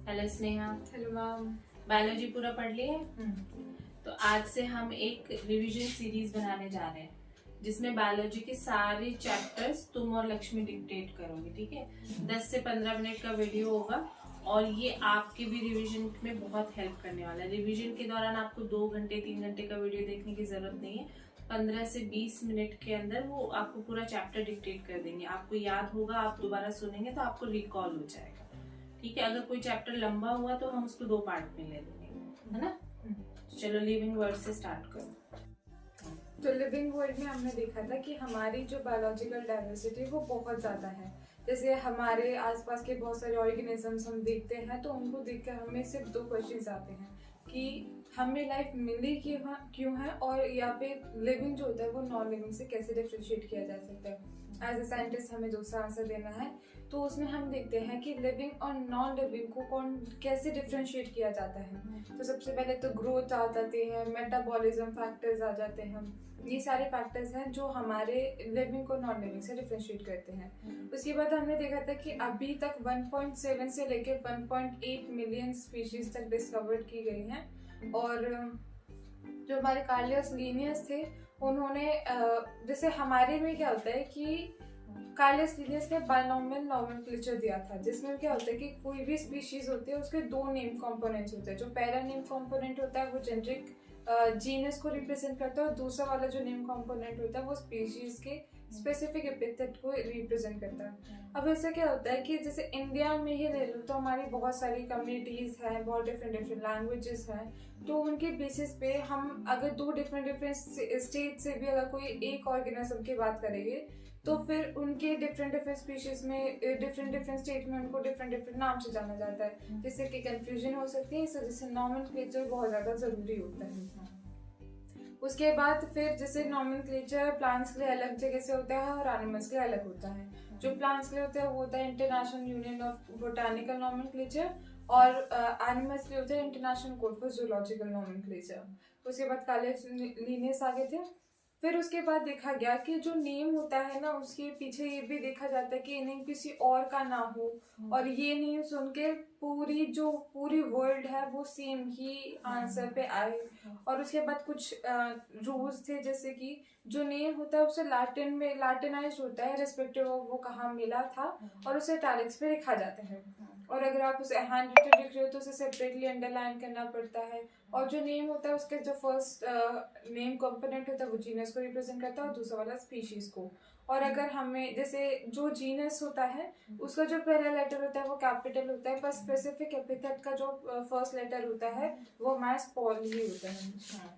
Hello Sneha. Hello ma'am. Biology पूरा पढ़ लिया है? तो आज से हम एक रिवीजन सीरीज बनाने जा रहे हैं जिसमें बायोलॉजी के सारे चैप्टर्स तुम और लक्ष्मी डिक्टेट करोगे, ठीक है? 10 से 15 मिनट का वीडियो होगा और ये आपके भी रिवीजन में बहुत हेल्प करने वाला है। रिवीजन के दौरान आपको 2 घंटे 3 घंटे का वीडियो देखने की जरूरत नहीं है। 15 से 20 मिनट के अंदर वो आपको पूरा चैप्टर डिक्टेट कर देंगे। आपको याद होगा, आप दोबारा सुनेंगे तो आपको रिकॉल हो जाएगा, ठीक है? अगर कोई चैप्टर लंबा हुआ तो हम उसको 2 पार्ट में ले लेंगे, है ना? चलो लिविंग वर्ड से स्टार्ट करो। तो लिविंग वर्ल्ड में हमने देखा था कि हमारी जो बायोलॉजिकल डाइवर्सिटी वो बहुत ज़्यादा है। जैसे हमारे आसपास के बहुत सारे ऑर्गेनिजम्स हम देखते हैं तो उनको देखकर हमें सिर्फ 2 क्वेश्चंस आते हैं कि हमें लाइफ मिली क्यों है, और या फिर लिविंग जो होता है वो नॉन लिविंग से कैसे डिफ्रेंशिएट किया जा सकता है। एज ए साइंटिस्ट हमें दूसरा आंसर देना है, तो उसमें हम देखते हैं कि लिविंग और नॉन लिविंग को कैसे डिफ्रेंशिएट किया जाता है। तो सबसे पहले तो ग्रोथ आ जाते हैं, मेटाबॉलिज्म फैक्टर्स आ जाते हैं। ये सारे फैक्टर्स हैं जो हमारे लिविंग को नॉन लिविंग से डिफ्रेंशिएट करते हैं। उसके बाद हमने देखा था कि अभी तक 1.7 से लेकर 1.8 मिलियन स्पीशीज तक डिस्कवर की गई हैं। और जो हमारे कार्लियस लिनियस थे उन्होंने जैसे हमारे में क्या होता है कि कार्लियस लिनियस ने बाइनोमियल नोमेनक्लेचर दिया था, जिसमें क्या होता है कि कोई भी स्पीशीज होती है उसके 2 नेम कंपोनेंट्स होते हैं। जो पहला नेम कंपोनेंट होता है वो जेनेरिक जीनस को रिप्रेजेंट करता है और दूसरा वाला जो नेम कंपोनेंट होता है वो स्पीशीज के स्पेसिफिक एपिथेट को रिप्रेजेंट करता है। अब ऐसा क्या होता है कि जैसे इंडिया में ही ले लो तो हमारी बहुत सारी कम्युनिटीज हैं, बहुत डिफरेंट लैंग्वेजेस हैं। तो उनके बेसिस पे हम अगर 2 डिफरेंट स्टेट से भी अगर कोई एक ऑर्गेनिज्म की बात करेंगे तो फिर उनके डिफरेंट स्पीशीज में डिफरेंट स्टेट में उनको डिफरेंट नाम से जाना जाता है, जिससे कि कंफ्यूजन हो सकती है। इस वजह से नॉमेनक्लेचर बहुत ज़्यादा ज़रूरी होता है। उसके बाद फिर जैसे नॉमेनक्लेचर प्लांट्स के लिए अलग जगह से होता है और एनिमल्स के लिए अलग होता है। जो प्लांट्स के लिए होता है वो होता है international union of botanical nomenclature, और एनिमल्स के लिए होता है international code for zoological nomenclature. उसके बाद कार्लियस लिनियस आ गए थे। फिर उसके बाद देखा गया कि जो नेम होता है ना उसके पीछे ये भी देखा जाता है कि नेम किसी और का ना हो, और ये नेम सुन के पूरी वर्ल्ड है वो सेम ही आंसर पे आए। और उसके बाद कुछ रूल्स थे, जैसे कि जो नेम होता है उसे लैटिन में लैटिनाइज्ड होता है रिस्पेक्टिव ऑफ वो कहाँ मिला था, और उसे इटैलिक्स पे लिखा जाता है। और अगर आप उसे हैंड रिटन लिख रहे हो तो उसे सेपरेटली अंडरलाइन करना पड़ता है। और जो नेम होता है उसके जो फर्स्ट नेम कंपोनेंट होता है वो जीनस को रिप्रेजेंट करता है और दूसरा वाला स्पीशीज को। और अगर हमें जैसे जो जीनस होता है उसका जो पहला लेटर होता है वो कैपिटल होता है, पर स्पेसिफिक एपिथेट का जो फर्स्ट लेटर होता है वो हमारा स्मॉल ही होता है।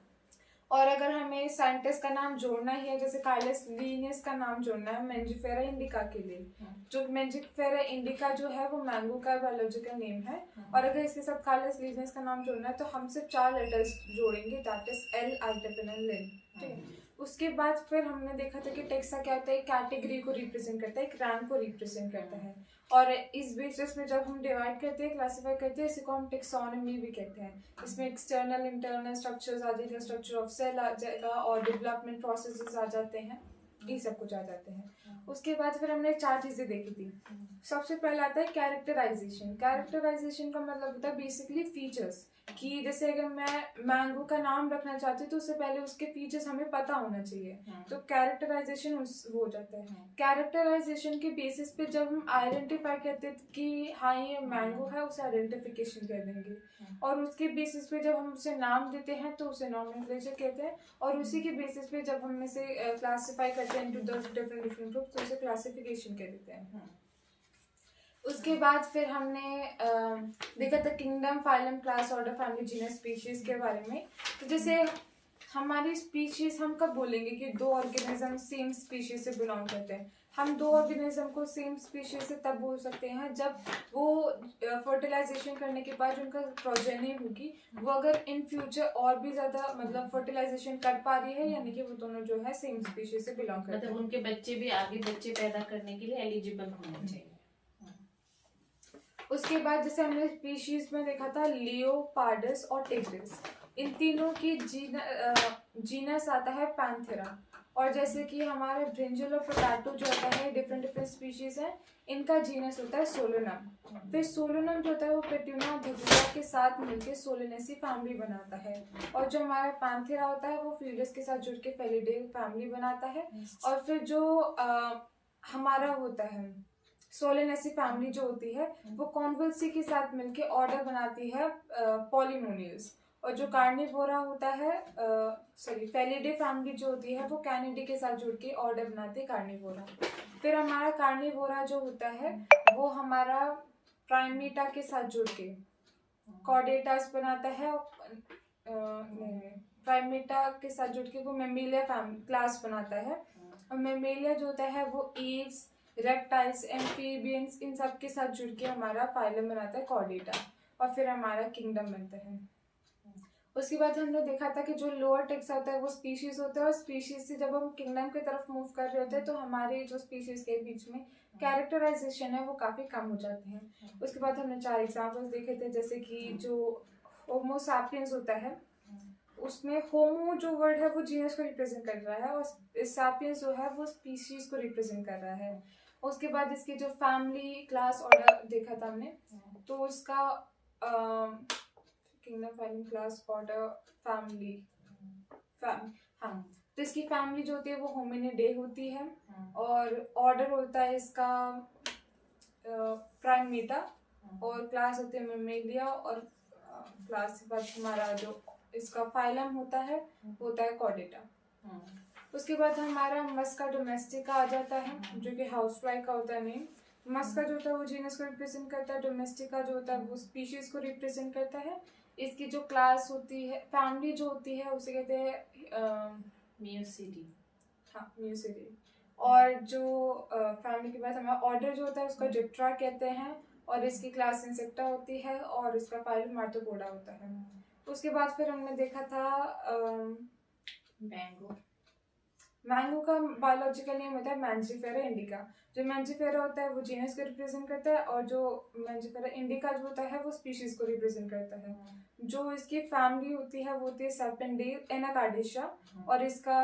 और अगर हमें साइंटिस्ट का नाम जोड़ना ही है, जैसे कार्लियस लिनियस का नाम जोड़ना है मैंजिफेरा इंडिका के लिए, जो मैंजिफेरा इंडिका जो है वो मैंगो का बायोलॉजिकल नेम है। और अगर इसके साथ कार्लियस लिनियस का नाम जोड़ना है तो हम सिर्फ 4 लेटर्स जोड़ेंगे, दैट इज LINN। ठीक है। उसके बाद फिर हमने देखा था कि टेक्सा क्या होता है, कैटेगरी को रिप्रेजेंट करता है, एक रैंक को रिप्रेजेंट करता है। और इस बेसिस में जब हम डिवाइड करते हैं, क्लासिफाई करते हैं, इसी को हम टेक्सोनॉमी भी कहते हैं। इसमें एक्सटर्नल इंटरनल स्ट्रक्चर्स आ जाते हैं, स्ट्रक्चर ऑफ सेल आ जाएगा और डेवलपमेंट प्रोसेसेस आ जाते हैं, ये सब कुछ आ जाते हैं। उसके बाद फिर हमने 4 चीजें देखी थी। सबसे पहला आता है कैरेक्टराइजेशन। कैरेक्टराइजेशन का मतलब होता है बेसिकली फीचर्स, कि जैसे अगर मैं मैंगो का नाम रखना चाहती हूँ तो उससे पहले उसके फीचर्स हमें पता होना चाहिए, तो कैरेक्टराइजेशन वो हो जाता है। कैरेक्टराइजेशन के बेसिस पे जब हम आइडेंटिफाई करते हैं कि हाँ ये मैंगो है, उसे आइडेंटिफिकेशन कर देंगे। और उसके बेसिस पे जब हम उसे नाम देते हैं तो उसे नॉमेनक्लेचर कहते हैं। और उसी के बेसिस पे जब हम इसे क्लासिफाई करते हैं इनटू द डिफरेंट ग्रुप्स तो उसे क्लासिफिकेशन कह देते हैं। उसके बाद फिर हमने देखा था kingdom, phylum, class, order, family, genus, species के बारे में। तो जैसे हमारी स्पीशीज हम कब बोलेंगे कि 2 ऑर्गेनिज्म सेम स्पीशीज से बिलोंग करते हैं? हम 2 ऑर्गेनिज्म को सेम स्पीशीज से तब बोल सकते हैं जब वो फर्टिलाइजेशन करने के बाद उनका प्रोजेनी होगी वो अगर इन फ्यूचर और भी ज्यादा मतलब फर्टिलाइजेशन कर पा रही है, यानी कि वो दोनों जो है सेम स्पीशीज से बिलोंग करते हैं। मतलब उनके बच्चे भी आगे बच्चे पैदा करने के लिए एलिजिबल होने चाहिए। उसके बाद जैसे हमने स्पीशीज में देखा था लियोपार्डस और टिग्रिस, इन तीनों की जीनस आता है पैंथेरा। और जैसे कि हमारे ब्रिंजल और पोटैटो जो होता है डिफरेंट डिफरेंट स्पीशीज है, इनका जीनस होता है सोलोनम। फिर सोलोनम जो होता है वो पेट्यूना बुजुआ के साथ मिलकर सोलोनेसी फैमिली बनाता है। और जो हमारा पैंथेरा होता है वो फील्ड्स के साथ जुड़ के फेलिडे फैमिली बनाता है। और फिर जो हमारा होता है सोलेनेसी फैमिली जो होती है वो कॉन्वल्सी के साथ मिलके ऑर्डर बनाती है पॉलीमोनियल्स। और जो कार्निवोरा होता है फेलिडे फैमिली जो होती है वो कैनिडी के साथ जुड़ के ऑर्डर बनाती है कार्निवोरा। फिर हमारा कार्निवोरा जो होता है वो हमारा प्राइमेटा के साथ जुड़ के कॉर्डेटास बनाता है। प्राइमेटा के साथ जुड़ के वो मेमेलिया क्लास बनाता है। और मेमेलिया जो होता है वो एव्स, रेप्टाइल्स, एम्फीबियंस, इन सब के साथ जुड़ के हमारा फाइलम बनाता है कॉर्डेटा। और फिर हमारा किंगडम बनता है। उसके बाद हमने देखा था कि जो लोअर टेक्स होता है वो स्पीशीज होता है, और स्पीशीज से जब हम किंगडम की तरफ मूव कर रहे होते हैं तो हमारे जो स्पीशीज के बीच में कैरेक्टराइजेशन है वो काफी कम हो जाते हैं। उसके बाद हमने 4 एग्जाम्पल्स देखे थे, जैसे कि जो होमो सैपियंस होता है उसमें होमो जो वर्ड है वो जीनस को रिप्रेजेंट कर रहा है, और सैपियंस जो है वो स्पीशीज को रिप्रेजेंट कर रहा है। उसके बाद इसकी जो फैमिली क्लास ऑर्डर देखा था हमने, तो उसका kingdom, phylum, class, order, family, हाँ, तो इसकी फैमिली जो होती है वो होमिनिडे होती है। और ऑर्डर होता है इसका प्राइमेटा, और क्लास होती है मेमेलिया, और क्लास के बाद हमारा जो इसका फाइलम होता है कॉर्डेटा। उसके बाद हमारा मस्का डोमेस्टिका आ जाता है जो कि हाउस फ्लाई का होता है नेम। मस्का जो होता है वो जीनस को रिप्रेजेंट करता है, डोमेस्टिका जो होता है वो स्पीशीज को रिप्रेजेंट करता है। इसकी जो क्लास होती है, फैमिली जो होती है उसे कहते हैं म्यूसिडी। हाँ, म्यूसिडी। और जो फैमिली के बाद हमारा ऑर्डर जो होता है उसका जिप्ट्रा कहते हैं, और इसकी क्लास इंसेक्टा होती है, और इसका फाइलम आर्थ्रोपोडा होता है। उसके बाद फिर हमने देखा था मैंगो का बायोलॉजिकल नेम होता है मैंजिफेरा इंडिका। जो मैंजिफेरा होता है वो जीनस को रिप्रेजेंट करता है, और जो मैंजिफेरा इंडिका जो होता है वो स्पीशीज को रिप्रेजेंट करता है। जो इसकी फैमिली होती है वो होती है सैपेंडेल एनाकार्डिशा, और इसका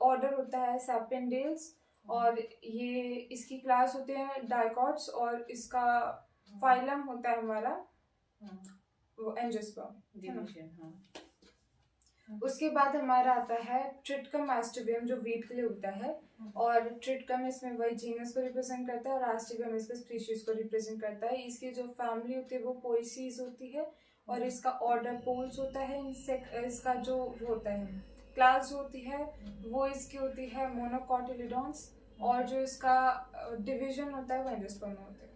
ऑर्डर होता है सैपेंडेल्स, और ये इसकी क्लास होते हैं डाइकॉट्स, और इसका फाइलम होता है हमारा वो एंजियोस्पर्म। उसके बाद हमारा आता है ट्रिटकम एस्टिबियम जो वीट के लिए होता है, और ट्रिटकम इसमें वही जीनस को रिप्रेजेंट करता है, और एस्टिबियम इसके स्पीशीज को रिप्रेजेंट करता है। इसकी जो फैमिली होती है वो पोइसीज होती है, और इसका ऑर्डर पोल्स होता है। इसका जो होता है क्लास जो होती है वो इसकी होती है मोनोकॉटिलिडॉन्स, और जो इसका डिवीजन होता है वो एंजियोस्पर्म होता है।